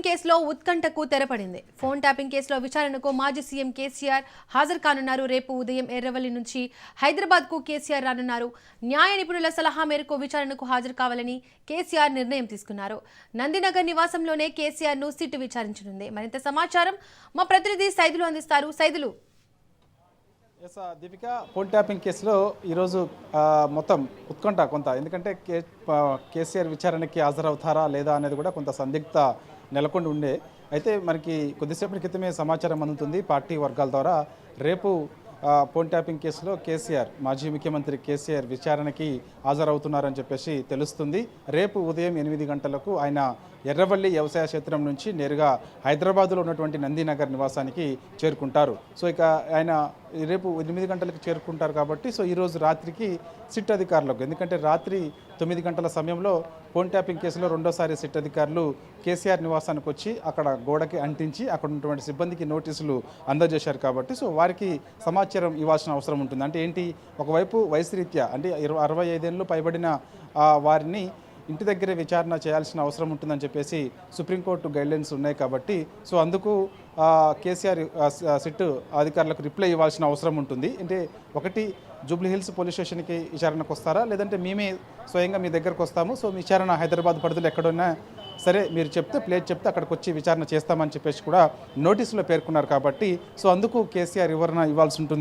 Tapping కేసులో ఉత్కంఠకు తెరపడింది. Phone tapping కేసులో విచారణకు మాజీ సీఎం కేసీఆర్ హాజరు కానున్నారు. రేపు ఉదయం ఎర్రవల్లి నుంచి హైదరాబాద్కు కేసీఆర్ రానున్నారు. న్యాయ నిపుణుల సలహా మేరకు విచారణకు హాజరు కావాలని కేసీఆర్ నిర్ణయం తీసుకున్నారు. నందినగర్ నివాసంలోనే కేసీఆర్ ను సిట్ విచారించనుంది. మరింత సమాచారం మా ప్రతినిధి సైదులు అందిస్తారు. సైదులు. దీపిక, ఫోన్ ట్యాపింగ్ కేసులో ఈరోజు మొత్తం ఉత్కంఠ కొంత, ఎందుకంటే కేసీఆర్ విచారణకి హాజరవుతారా లేదా అనేది కూడా కొంత సందిగ్ధ నెలకొని ఉండే. అయితే మనకి కొద్దిసేపటి క్రితమే సమాచారం అందుతుంది పార్టీ వర్గాల ద్వారా. రేపు ఫోన్ ట్యాపింగ్ కేసులో కేసీఆర్, మాజీ ముఖ్యమంత్రి కేసీఆర్ విచారణకి హాజరవుతున్నారని చెప్పేసి తెలుస్తుంది. రేపు ఉదయం 8 గంటలకు ఆయన ఎర్రవల్లి వ్యవసాయ క్షేత్రం నుంచి నేరుగా హైదరాబాద్లో ఉన్నటువంటి నందినగర్ నివాసానికి చేరుకుంటారు. సో ఇక ఆయన రేపు 8 గంటలకు చేరుకుంటారు కాబట్టి ఈరోజు రాత్రికి సిట్ అధికారులకు, ఎందుకంటే రాత్రి 9 గంటల సమయంలో ఫోన్ ట్యాపింగ్ కేసులో రెండోసారి సిట్ అధికారులు కేసీఆర్ నివాసానికి వచ్చి అక్కడ గోడకి అంటించి అక్కడ ఉన్నటువంటి సిబ్బందికి నోటీసులు అందజేశారు కాబట్టి వారికి సమాచారం ఇవ్వాల్సిన అవసరం ఉంటుంది. అంటే ఏంటి, ఒకవైపు వయసు రీత్యా అంటే 65 ఏళ్ళు పైబడిన వారిని ఇంటి దగ్గరే విచారణ చేయాల్సిన అవసరం ఉంటుందని చెప్పేసి సుప్రీంకోర్టు గైడ్లైన్స్ ఉన్నాయి కాబట్టి అందుకు కేసీఆర్ సిట్ అధికారులకు రిప్లై ఇవ్వాల్సిన అవసరం ఉంటుంది. అంటే ఒకటి, జూబ్లీ హిల్స్ పోలీస్ స్టేషన్కి విచారణకు వస్తారా, లేదంటే మేమే స్వయంగా మీ దగ్గరకు వస్తాము, మీ విచారణ హైదరాబాద్ పరిధిలో ఎక్కడున్నా సరే మీరు చెప్తే, ప్లేస్ చెప్తే అక్కడికి వచ్చి విచారణ చేస్తామని చెప్పేసి కూడా నోటీసులో పేర్కొన్నారు కాబట్టి అందుకు కేసీఆర్ వివరణ ఇవ్వాల్సి ఉంటుంది.